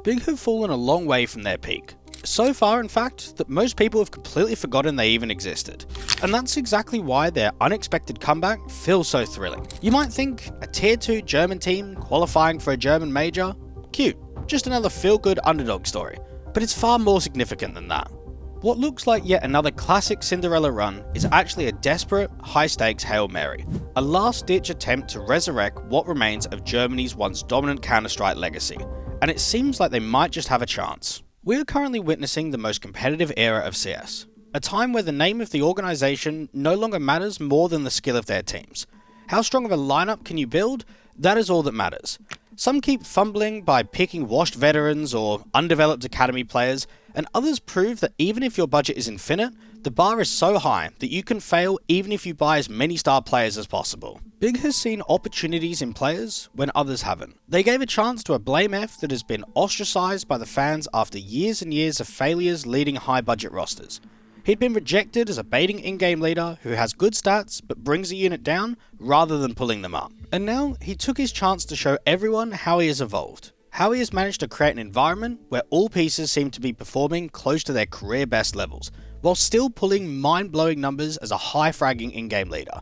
Big have fallen a long way from their peak. So far, in fact, that most people have completely forgotten they even existed. And that's exactly why their unexpected comeback feels so thrilling. You might think, a tier 2 German team qualifying for a German major? Cute, just another feel-good underdog story. But it's far more significant than that. What looks like yet another classic Cinderella run is actually a desperate, high-stakes Hail Mary. A last-ditch attempt to resurrect what remains of Germany's once dominant Counter-Strike legacy. And it seems like they might just have a chance. We are currently witnessing the most competitive era of CS, a time where the name of the organisation no longer matters more than the skill of their teams. How strong of a lineup can you build? That is all that matters. Some keep fumbling by picking washed veterans or undeveloped academy players, and others prove that even if your budget is infinite, the bar is so high that you can fail even if you buy as many star players as possible. Big has seen opportunities in players when others haven't. They gave a chance to a blameF that has been ostracized by the fans after years and years of failures leading high budget rosters. He'd been rejected as a baiting in-game leader who has good stats but brings a unit down rather than pulling them up. And now he took his chance to show everyone how he has evolved. How he has managed to create an environment where all pieces seem to be performing close to their career best levels, while still pulling mind-blowing numbers as a high-fragging in-game leader.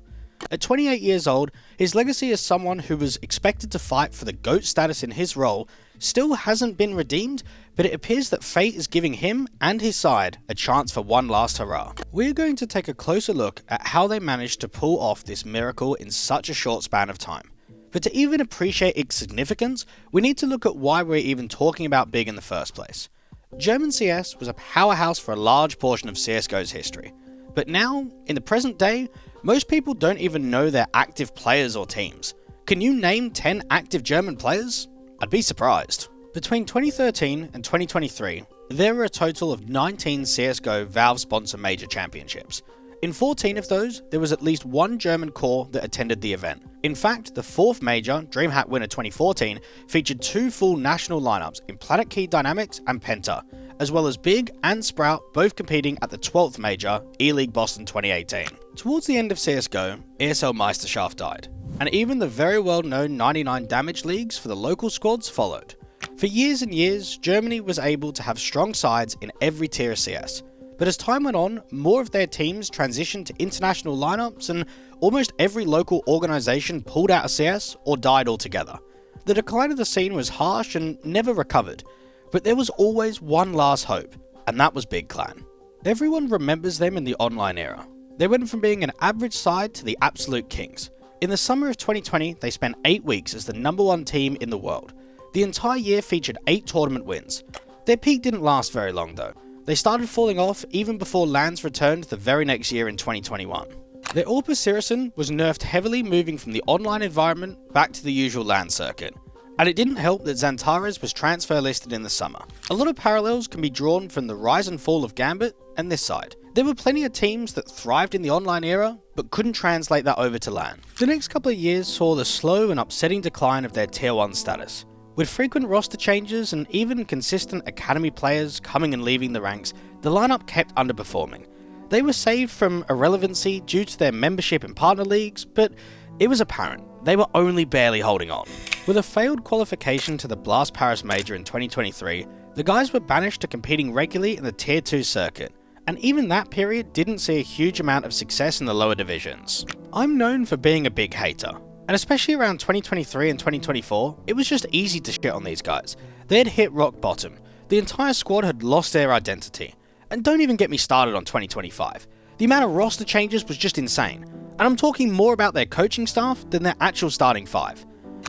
At 28 years old, his legacy as someone who was expected to fight for the GOAT status in his role still hasn't been redeemed, but it appears that fate is giving him and his side a chance for one last hurrah. We're going to take a closer look at how they managed to pull off this miracle in such a short span of time. But to even appreciate its significance, we need to look at why we're even talking about Big in the first place. German CS was a powerhouse for a large portion of CSGO's history. But now, in the present day, most people don't even know their active players or teams. Can you name 10 active German players? I'd be surprised. Between 2013 and 2023, there were a total of 19 CSGO Valve sponsor major championships. In 14 of those, there was at least one German core that attended the event. In fact, the fourth major, DreamHack Winner 2014, featured two full national lineups in Planet Key Dynamics and Penta, as well as Big and Sprout both competing at the 12th major, E-League Boston 2018. Towards the end of CSGO, ESL Meisterschaft died, and even the very well-known 99 damage leagues for the local squads followed. For years and years, Germany was able to have strong sides in every tier of CS. But as time went on, more of their teams transitioned to international lineups and almost every local organisation pulled out of CS or died altogether. The decline of the scene was harsh and never recovered, but there was always one last hope, and that was Big Clan. Everyone remembers them in the online era. They went from being an average side to the absolute kings. In the summer of 2020, they spent 8 weeks as the #1 team in the world. The entire year featured 8 tournament wins. Their peak didn't last very long though. They started falling off even before LANs returned the very next year in 2021. Their AWP Sirison was nerfed heavily, moving from the online environment back to the usual LAN circuit. And it didn't help that Xantares was transfer listed in the summer. A lot of parallels can be drawn from the rise and fall of Gambit and this side. There were plenty of teams that thrived in the online era, but couldn't translate that over to LAN. The next couple of years saw the slow and upsetting decline of their Tier 1 status. With frequent roster changes and even consistent academy players coming and leaving the ranks, the lineup kept underperforming. They were saved from irrelevancy due to their membership in partner leagues, but it was apparent they were only barely holding on. With a failed qualification to the Blast Paris Major in 2023, the guys were banished to competing regularly in the Tier 2 circuit, and even that period didn't see a huge amount of success in the lower divisions. I'm known for being a big hater. And especially around 2023 and 2024, it was just easy to shit on these guys. They had hit rock bottom. The entire squad had lost their identity. And don't even get me started on 2025. The amount of roster changes was just insane. And I'm talking more about their coaching staff than their actual starting 5.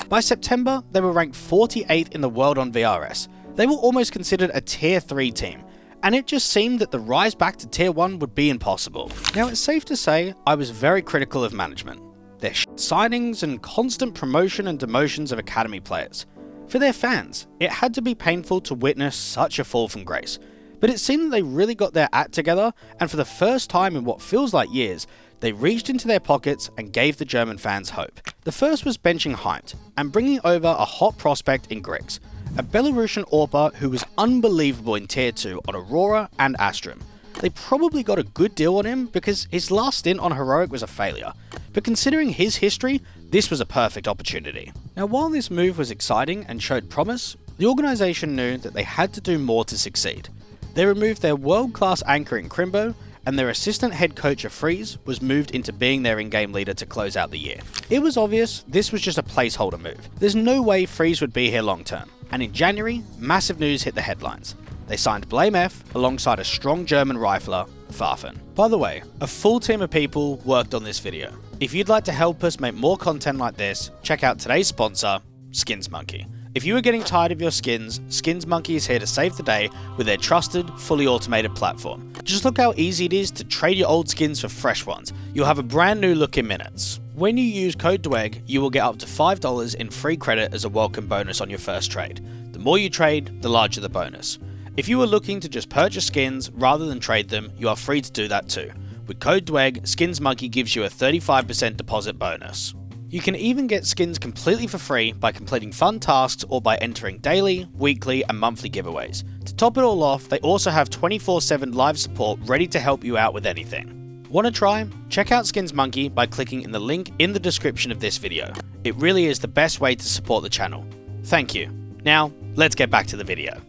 By September, they were ranked 48th in the world on VRS. They were almost considered a Tier 3 team. And it just seemed that the rise back to Tier 1 would be impossible. Now it's safe to say I was very critical of management. Their signings and constant promotion and demotions of academy players. For their fans, it had to be painful to witness such a fall from grace. But it seemed that they really got their act together, and for the first time in what feels like years, they reached into their pockets and gave the German fans hope. The first was benching Hyped, and bringing over a hot prospect in Griggs, a Belarusian AWPer who was unbelievable in Tier 2 on Aurora and Astrum. They probably got a good deal on him because his last stint on Heroic was a failure, but considering his history, this was a perfect opportunity. Now while this move was exciting and showed promise, The organisation knew that they had to do more to succeed. They removed their world-class anchor in Crimbo, and their assistant head coach of Freeze was moved into being their in-game leader to close out the year. It was obvious this was just a placeholder move. There's no way Freeze would be here long term. And in January, massive news hit the headlines. They signed blameF alongside a strong German rifler, Farfen. By the way, a full team of people worked on this video. If you'd like to help us make more content like this, check out today's sponsor, SkinsMonkey. If you are getting tired of your skins, SkinsMonkey is here to save the day with their trusted, fully automated platform. Just look how easy it is to trade your old skins for fresh ones. You'll have a brand new look in minutes. When you use code DWEG, you will get up to $5 in free credit as a welcome bonus on your first trade. The more you trade, the larger the bonus. If you are looking to just purchase skins rather than trade them, you are free to do that too. With code DWEG, SkinsMonkey gives you a 35% deposit bonus. You can even get skins completely for free by completing fun tasks or by entering daily, weekly, and monthly giveaways. To top it all off, they also have 24/7 live support ready to help you out with anything. Want to try? Check out SkinsMonkey by clicking in the link in the description of this video. It really is the best way to support the channel. Thank you. Now, let's get back to the video.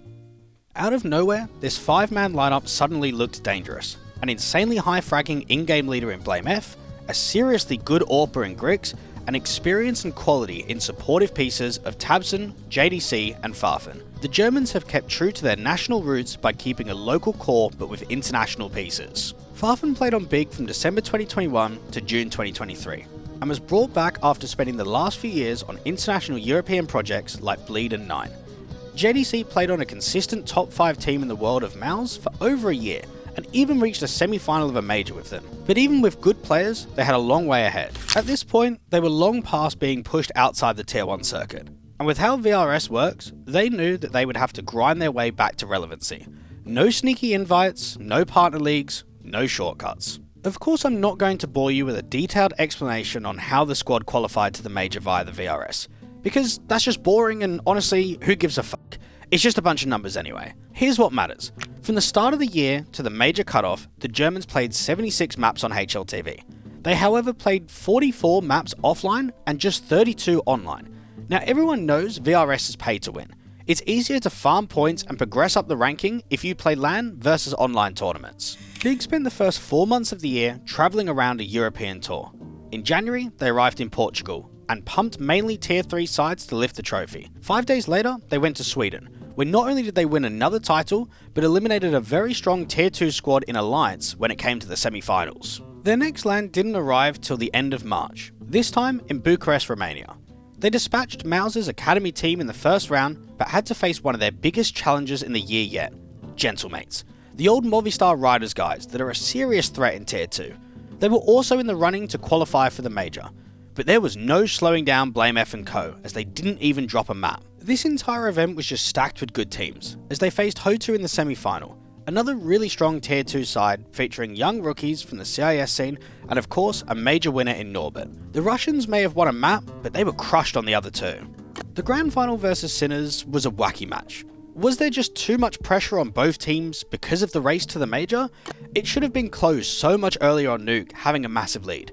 Out of nowhere, this 5-man lineup suddenly looked dangerous. An insanely high fragging in-game leader in blameF, a seriously good AWPer in Grix, and experience and quality in supportive pieces of tabseN, JDC, and Farfen. The Germans have kept true to their national roots by keeping a local core but with international pieces. Farfen played on Big from December 2021 to June 2023, and was brought back after spending the last few years on international European projects like Bleed and 9. JDC played on a consistent top 5 team in the world of MAUs for over a year, and even reached a semi-final of a major with them. But even with good players, they had a long way ahead. At this point, they were long past being pushed outside the Tier 1 circuit. And with how VRS works, they knew that they would have to grind their way back to relevancy. No sneaky invites, no partner leagues, no shortcuts. Of course, I'm not going to bore you with a detailed explanation on how the squad qualified to the major via the VRS, because that's just boring and honestly, who gives a fuck? It's just a bunch of numbers anyway. Here's what matters. From the start of the year to the major cutoff, the Germans played 76 maps on HLTV. They however played 44 maps offline and just 32 online. Now everyone knows VRS is pay to win. It's easier to farm points and progress up the ranking if you play LAN versus online tournaments. Big spent the first 4 months of the year travelling around a European tour. In January, they arrived in Portugal and pumped mainly Tier 3 sides to lift the trophy. 5 days later, they went to Sweden, where not only did they win another title, but eliminated a very strong Tier 2 squad in Alliance when it came to the semi-finals. Their next LAN didn't arrive till the end of March, this time in Bucharest, Romania. They dispatched Mouse's academy team in the first round, but had to face one of their biggest challenges in the year yet, Gentlemates, the old Movistar Riders guys that are a serious threat in Tier 2. They were also in the running to qualify for the major, but there was no slowing down blameF and co, as they didn't even drop a map. This entire event was just stacked with good teams, as they faced Ho2 in the semi-final, another really strong Tier 2 side featuring young rookies from the CIS scene, and of course a major winner in Norbert. The Russians may have won a map, but they were crushed on the other two. The Grand Final versus Sinners was a wacky match. Was there just too much pressure on both teams because of the race to the major? It should have been closed so much earlier on Nuke, having a massive lead.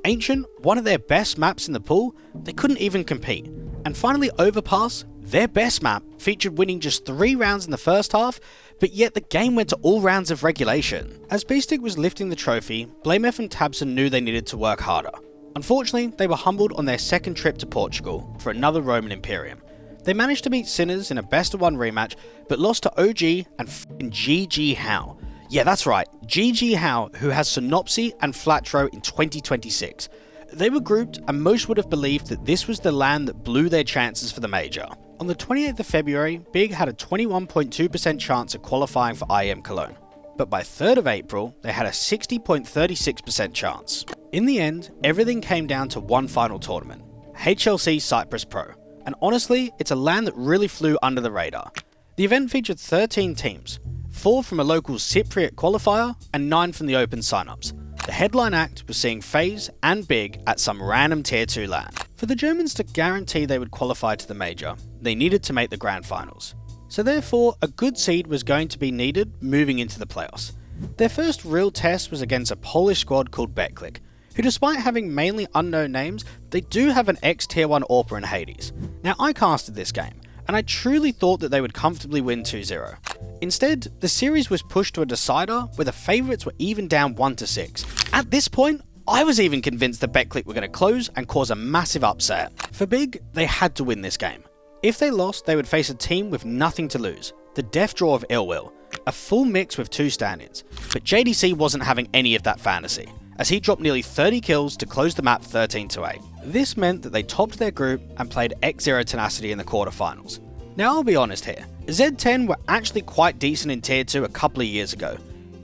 Ancient, one of their best maps in the pool, they couldn't even compete. And finally Overpass, their best map, featured winning just 3 rounds in the first half, but yet the game went to all rounds of regulation. As Beastic was lifting the trophy, blameF and tabseN knew they needed to work harder. Unfortunately, they were humbled on their second trip to Portugal for another Roman Imperium. They managed to beat Sinners in a best of 1 rematch, but lost to OG and f***ing GG How. Yeah, that's right, GG How, who has Synopsy and Flatro in 2026. They were grouped, and most would have believed that this was the LAN that blew their chances for the major. On the 28th of February, Big had a 21.2% chance of qualifying for IEM Cologne, but by 3rd of April, they had a 60.36% chance. In the end, everything came down to one final tournament, HLC Cyprus Pro, and honestly, it's a LAN that really flew under the radar. The event featured 13 teams, 4 from a local Cypriot qualifier, and 9 from the open signups. The headline act was seeing FaZe and Big at some random Tier 2 LAN. For the Germans to guarantee they would qualify to the major, they needed to make the grand finals. So therefore, a good seed was going to be needed moving into the playoffs. Their first real test was against a Polish squad called BetClick, who despite having mainly unknown names, they do have an ex-Tier 1 AWPer in Hades. Now I casted this game, and I truly thought that they would comfortably win 2-0. Instead, the series was pushed to a decider where the favourites were even down 1-6. At this point, I was even convinced that BetClick were going to close and cause a massive upset. For Big, they had to win this game. If they lost, they would face a team with nothing to lose, the death draw of ill will, a full mix with 2 stand-ins. But JDC wasn't having any of that fantasy, as he dropped nearly 30 kills to close the map 13-8. This meant that they topped their group and played PatrikZero Tenacity in the quarterfinals. Now I'll be honest here, Z10 were actually quite decent in Tier 2 a couple of years ago,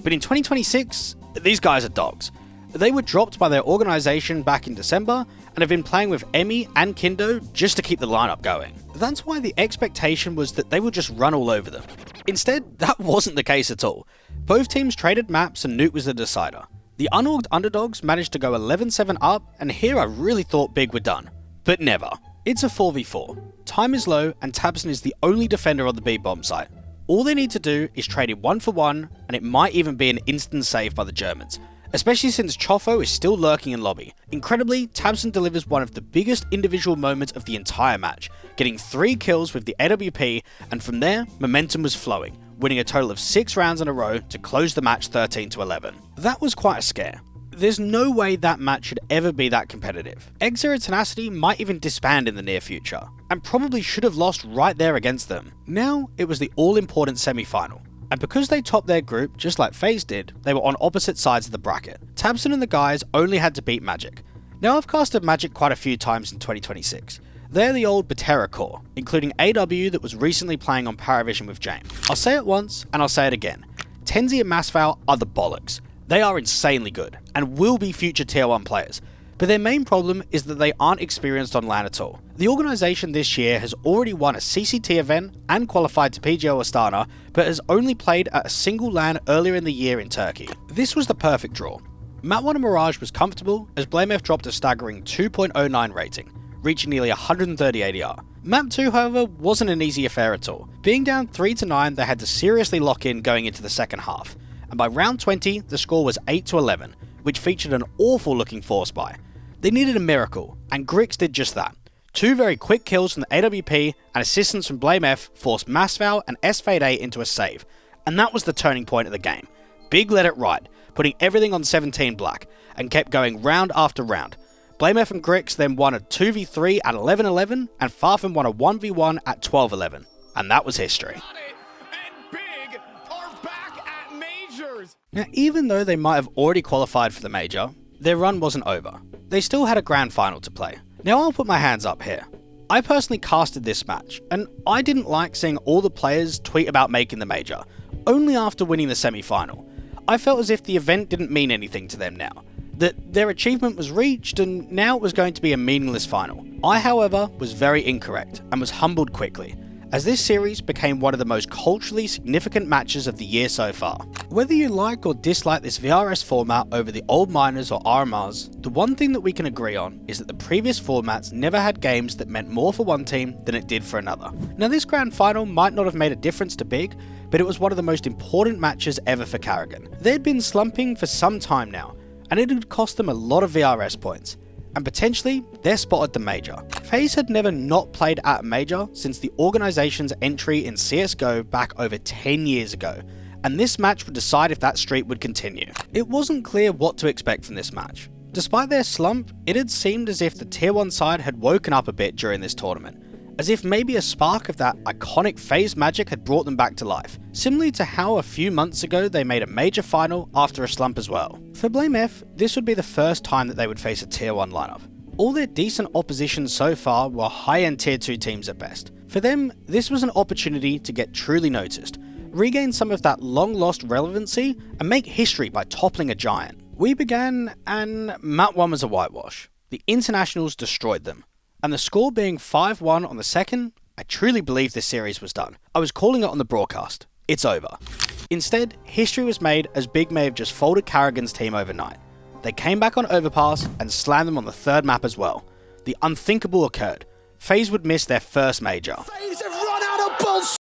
but in 2026, these guys are dogs. They were dropped by their organisation back in December and have been playing with Emmy and Kindo just to keep the lineup going. That's why the expectation was that they would just run all over them. Instead, that wasn't the case at all. Both teams traded maps and Nuke was the decider. The unorged underdogs managed to go 11-7 up, and here I really thought Big were done. But never. It's a 4v4. Time is low and tabseN is the only defender on the B bomb site. All they need to do is trade it 1-for-1, and it might even be an instant save by the Germans, especially since Chofo is still lurking in lobby. Incredibly, tabseN delivers one of the biggest individual moments of the entire match, getting 3 kills with the AWP, and from there, momentum was flowing, winning a total of 6 rounds in a row to close the match 13-11. That was quite a scare. There's no way that match should ever be that competitive. PatrikZero Tenacity might even disband in the near future, and probably should have lost right there against them. Now, it was the all-important semi-final. And because they topped their group, just like FaZe did, they were on opposite sides of the bracket. tabseN and the guys only had to beat Magic. Now I've casted Magic quite a few times in 2026. They're the old Batera core, including AW that was recently playing on Paravision with James. I'll say it once, and I'll say it again. Tenzi and Masval are the bollocks. They are insanely good, and will be future Tier 1 players. But their main problem is that they aren't experienced on LAN at all. The organisation this year has already won a CCT event and qualified to PGL Astana, but has only played at a single LAN earlier in the year in Turkey. This was the perfect draw. Map 1 and Mirage was comfortable, as blameF dropped a staggering 2.09 rating, reaching nearly 130 ADR. Map 2, however, wasn't an easy affair at all. Being down 3-9, they had to seriously lock in going into the second half, and by round 20, the score was 8-11, which featured an awful looking force buy. They needed a miracle, and Grix did just that. 2 very quick kills from the AWP and assistance from blameF forced Masval and SFade8 into a save, and that was the turning point of the game. Big let it ride, putting everything on 17 black, and kept going round after round. blameF and Grix then won a 2v3 at 11-11, and Farfan won a 1v1 at 12-11, and that was history. Now, even though they might have already qualified for the major, their run wasn't over. They still had a grand final to play. Now I'll put my hands up here. I personally casted this match, and I didn't like seeing all the players tweet about making the major, only after winning the semi-final. I felt as if the event didn't mean anything to them now, that their achievement was reached and now it was going to be a meaningless final. I, however, was very incorrect and was humbled quickly, as this series became one of the most culturally significant matches of the year so far. Whether you like or dislike this VRS format over the old minors or RMRs, the one thing that we can agree on is that the previous formats never had games that meant more for one team than it did for another. Now this grand final might not have made a difference to Big, but it was one of the most important matches ever for Karrigan. They'd been slumping for some time now, and it had cost them a lot of VRS points, and potentially their spot at the major. FaZe had never not played at a major since the organisation's entry in CSGO back over 10 years ago, and this match would decide if that streak would continue. It wasn't clear what to expect from this match. Despite their slump, it had seemed as if the Tier 1 side had woken up a bit during this tournament, as if maybe a spark of that iconic FaZe magic had brought them back to life, similarly to how a few months ago they made a major final after a slump as well. For blameF, this would be the first time that they would face a Tier 1 lineup. All their decent opposition so far were high-end Tier 2 teams at best. For them, this was an opportunity to get truly noticed, regain some of that long-lost relevancy, and make history by toppling a giant. We began, and Map 1 was a whitewash. The internationals destroyed them. And the score being 5-1 on the second, I truly believed this series was done. I was calling it on the broadcast. It's over. Instead, history was made as Big may have just folded Karrigan's team overnight. They came back on Overpass and slammed them on the third map as well. The unthinkable occurred. FaZe would miss their first major. FaZe have run out of bullshit!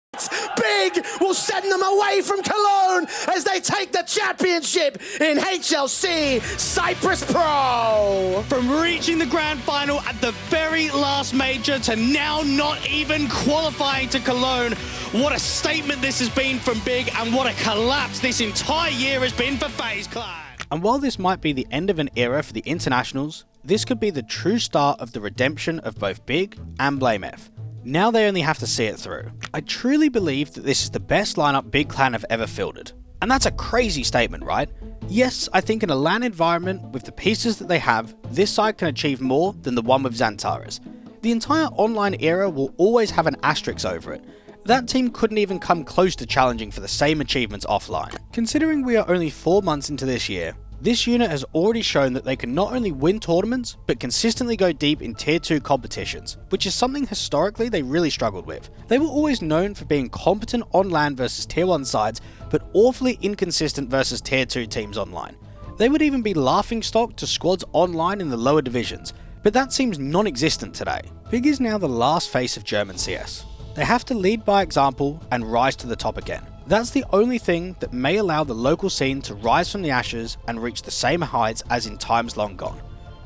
Big Big will send them away from Cologne as they take the championship in HLC Cyprus Pro. From reaching the grand final at the very last major to now not even qualifying to Cologne, what a statement this has been from Big, and what a collapse this entire year has been for FaZe Clan. And while this might be the end of an era for the internationals, this could be the true start of the redemption of both Big and blameF. Now they only have to see it through. I truly believe that this is the best lineup Big Clan have ever fielded. And that's a crazy statement, right? Yes, I think in a LAN environment, with the pieces that they have, this side can achieve more than the one with Xantares. The entire online era will always have an asterisk over it. That team couldn't even come close to challenging for the same achievements offline. Considering we are only 4 months into this year, this unit has already shown that they can not only win tournaments, but consistently go deep in tier 2 competitions, which is something historically they really struggled with. They were always known for being competent on LAN versus tier 1 sides, but awfully inconsistent versus tier 2 teams online. They would even be laughingstock to squads online in the lower divisions, but that seems non-existent today. Big is now the last face of German CS. They have to lead by example and rise to the top again. That's the only thing that may allow the local scene to rise from the ashes and reach the same heights as in times long gone.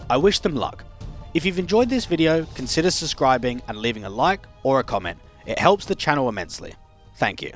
I wish them luck. If you've enjoyed this video, consider subscribing and leaving a like or a comment. It helps the channel immensely. Thank you.